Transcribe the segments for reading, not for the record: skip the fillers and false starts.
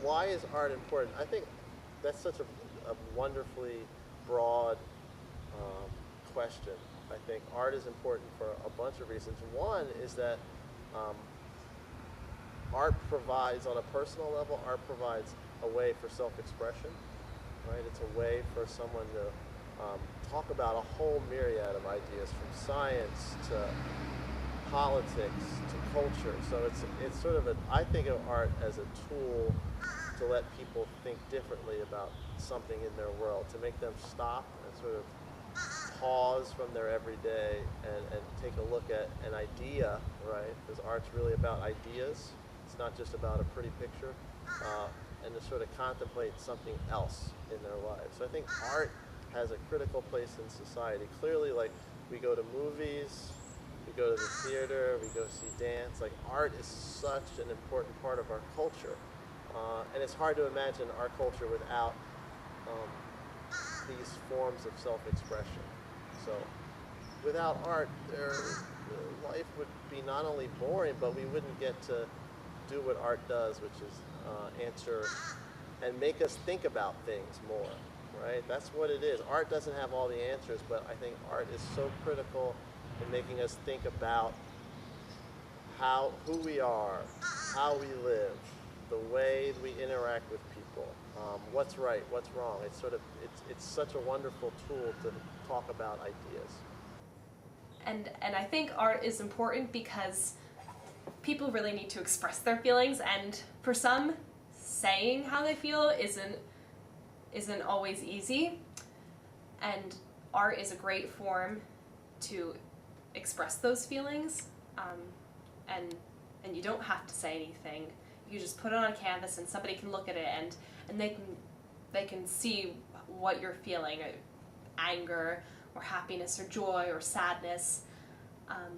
why is art important? I think that's such a wonderfully broad um, question. I think art is important for a bunch of reasons. One is that um, art provides, on a personal level, art provides a way for self-expression, right? It's a way for someone to talk about a whole myriad of ideas, from science to politics to culture. So it's sort of I think of art as a tool to let people think differently about something in their world, to make them stop and sort of pause from their everyday and take a look at an idea, right? Because art's really about ideas. It's not just about a pretty picture. And to sort of contemplate something else in their lives. So I think art has a critical place in society. Clearly, like, we go to movies, we go to the theater, we go see dance. Like, art is such an important part of our culture. And it's hard to imagine our culture without um, these forms of self-expression. So without art, life would be not only boring, but we wouldn't get to do what art does, which is answer and make us think about things more, right? That's what it is. Art doesn't have all the answers, but I think art is so critical in making us think about who we are, how we live, the way we interact with people, what's right, what's wrong. It's such a wonderful tool to talk about ideas. And I think art is important because people really need to express their feelings, and for some, saying how they feel isn't always easy. And art is a great form to express those feelings. And you don't have to say anything. You just put it on a canvas, and somebody can look at it, and they can see what you're feeling: anger, or happiness, or joy, or sadness,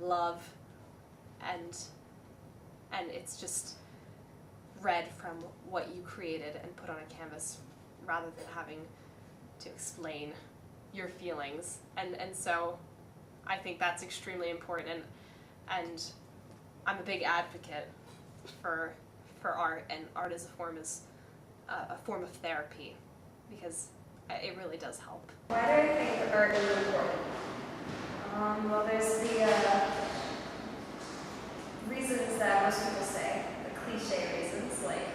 love, and it's just read from what you created and put on a canvas, rather than having to explain your feelings. And so I think that's extremely important, and I'm a big advocate for art, and art as a form of therapy, because it really does help. Why do I think art is important? Well, there's the reasons that most people say, the cliche reasons, like,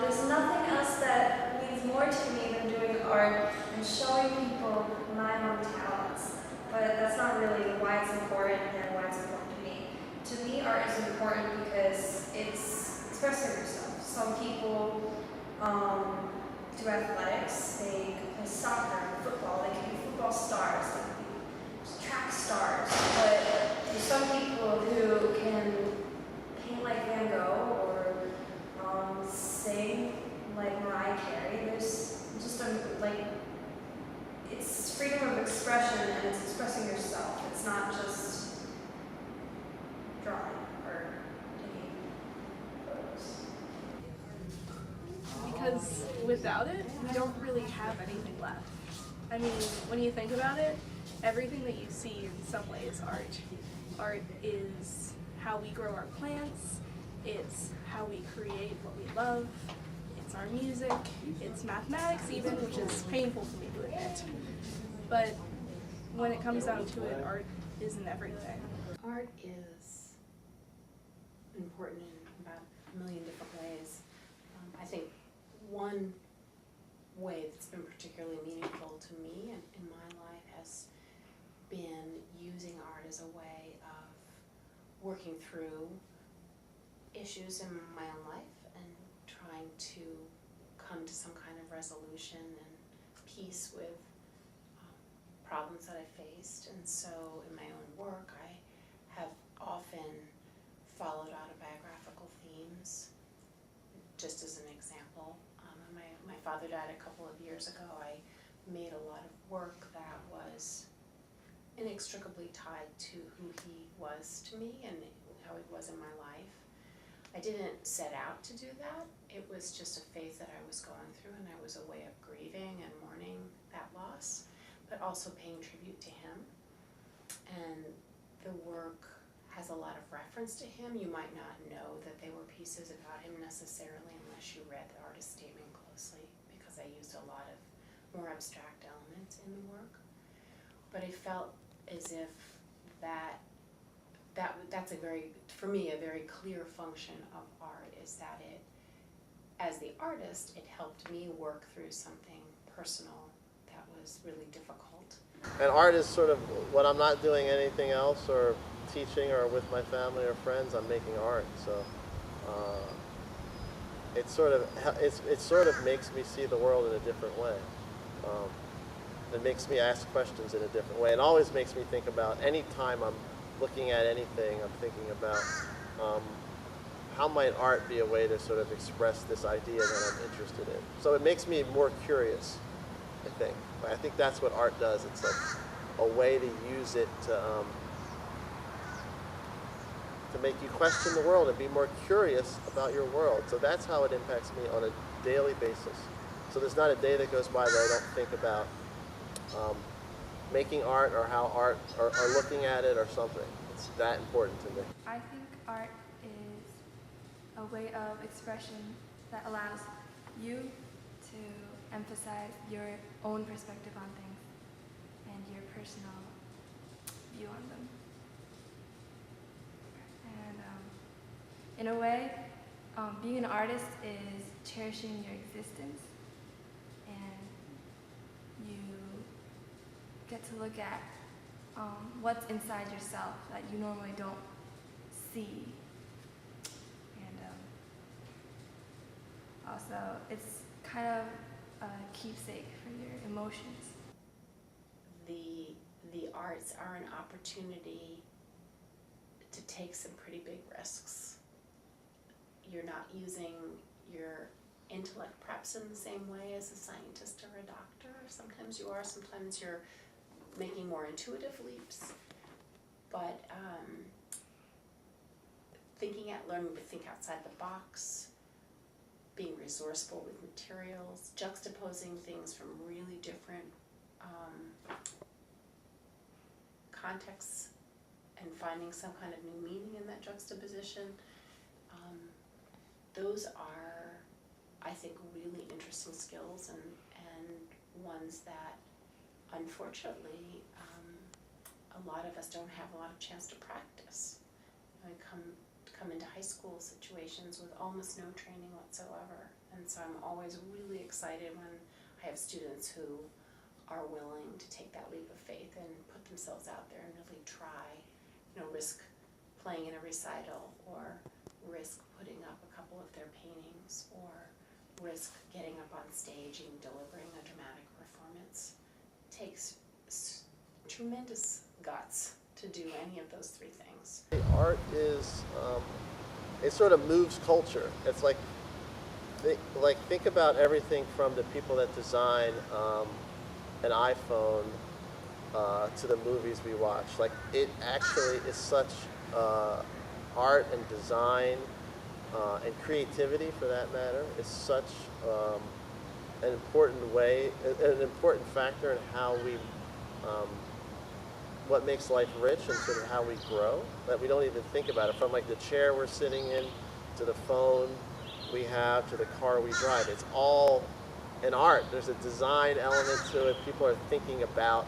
there's nothing else that means more to me than doing art and showing people my own talents. But that's not really why it's important and why it's important to me. To me, art is important because it's expressing yourself. Some people do athletics, they can play soccer, football, they can be football stars, they can be track stars, but there's some people who can paint like Van Gogh or sing like Mariah Carey. There's just it's freedom of expression, and it's expressing yourself. It's not just drawing or taking photos. Because without it, we don't really have anything left. I mean, when you think about it, everything that you see in some way is art. Art is how we grow our plants, it's how we create what we love, it's our music, it's mathematics even, which is painful for me to admit. But when it comes down to it, art isn't everything. Art is important in about a million different ways. I think one way that's been particularly meaningful to me and in my life has been using art as a way of working through issues in my own life and trying to come to some kind of resolution and peace with problems that I faced. And so in my own work, I have often followed autobiographical themes. Just as an example, when my father died a couple of years ago, I made a lot of work that was inextricably tied to who he was to me and how he was in my life. I didn't set out to do that. It was just a phase that I was going through, and it was a way of grieving and mourning that loss, but also paying tribute to him. And the work has a lot of reference to him. You might not know that they were pieces about him necessarily unless you read the artist statement closely, because I used a lot of more abstract elements in the work. But it felt as if that's a very, for me, a very clear function of art, is that it, as the artist, it helped me work through something personal that was really difficult. And art is sort of when I'm not doing anything else or teaching or with my family or friends, I'm making art. So it sort of makes me see the world in a different way. It makes me ask questions in a different way. It always makes me think about, any time I'm looking at anything, I'm thinking about how might art be a way to sort of express this idea that I'm interested in. So it makes me more curious, I think. I think that's what art does. It's like a way to use it to make you question the world and be more curious about your world. So that's how it impacts me on a daily basis. So there's not a day that goes by that I don't think about making art or how art or looking at it or something. It's that important to me. I think art is a way of expression that allows you to emphasize your own perspective on things and your personal view on them. And in a way, being an artist is cherishing your existence, and you get to look at what's inside yourself that you normally don't see. And also, it's kind of a keepsake for your emotions. The arts are an opportunity to take some pretty big risks. You're not using your intellect perhaps in the same way as a scientist or a doctor. Sometimes you are, sometimes you're making more intuitive leaps. But learning to think outside the box, being resourceful with materials, juxtaposing things from really different contexts and finding some kind of new meaning in that juxtaposition. Those are, I think, really interesting skills and ones that, unfortunately, a lot of us don't have a lot of chance to practice. I come into high school situations with almost no training whatsoever, and so I'm always really excited when I have students who are willing to take that leap of faith and put themselves out there and really try, risk playing in a recital, or risk putting up a couple of their paintings, or risk getting up on stage and delivering a dramatic performance. It takes tremendous guts to do any of those three things. Art is, it sort of moves culture. It's like think about everything from the people that design an iPhone to the movies we watch. Like, it actually is such art and design and creativity, for that matter, is such an important way, an important factor in how we, what makes life rich and sort of how we grow, that we don't even think about it. From like the chair we're sitting in, to the phone we have, to the car we drive. It's all an art. There's a design element to it. People are thinking about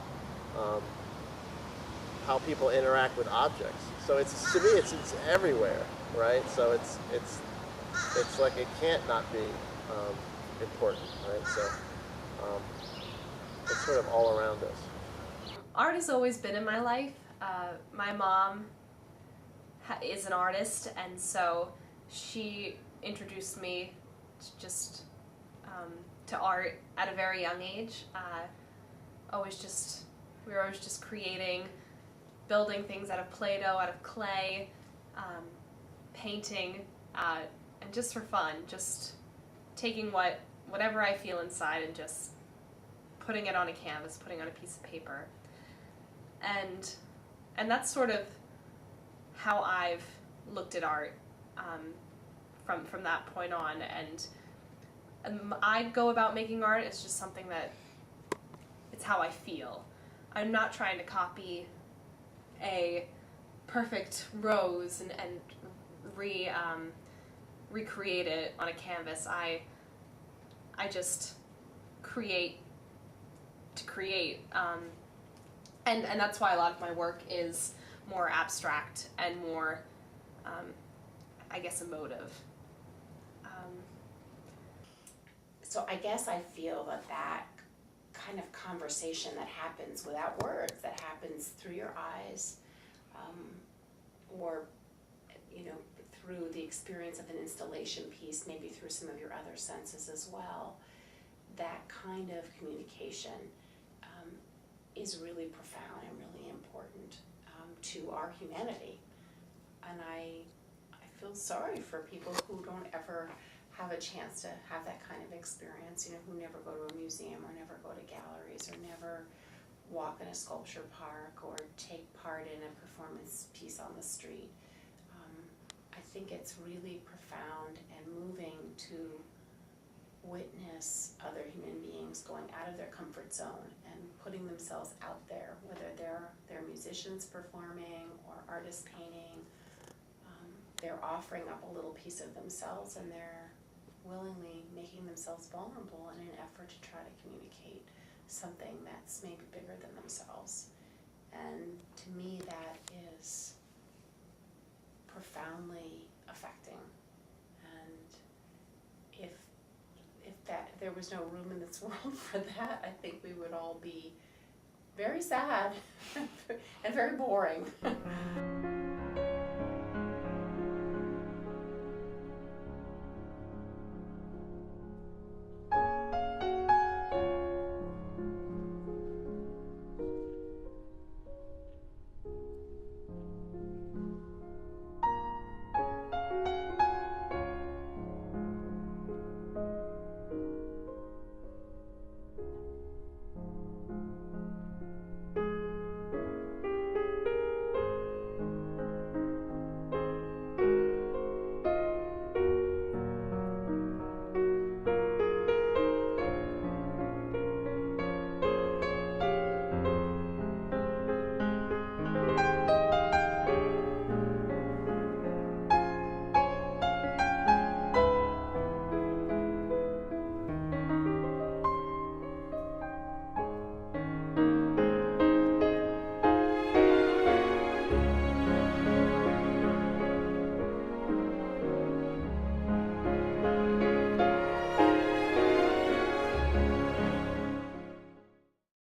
how people interact with objects. So it's, to me, it's everywhere, right? So it's like it can't not be important, right? So it's sort of all around us. Art has always been in my life. My mom is an artist, and so she introduced me to art at a very young age. We were always just creating, building things out of Play-Doh, out of clay, painting, and just for fun, just taking whatever I feel inside and just putting it on a canvas, putting it on a piece of paper. And that's sort of how I've looked at art from that point on. And I go about making art, it's just something that, it's how I feel. I'm not trying to copy a perfect rose and recreate it on a canvas. I just create to create, and that's why a lot of my work is more abstract and more, I guess, emotive. So I guess I feel that kind of conversation that happens without words, that happens through your eyes, or, you know, through the experience of an installation piece, maybe through some of your other senses as well, that kind of communication is really profound and really important to our humanity. And I feel sorry for people who don't ever have a chance to have that kind of experience, you know, who never go to a museum or never go to galleries or never walk in a sculpture park or take part in a performance piece on the street. I think it's really profound and moving to witness other human beings going out of their comfort zone and putting themselves out there, whether they're musicians performing or artists painting. They're offering up a little piece of themselves, and they're willingly making themselves vulnerable in an effort to try to communicate something that's maybe bigger than themselves. And to me, that is profoundly affecting. And if there was no room in this world for that, I think we would all be very sad and very boring.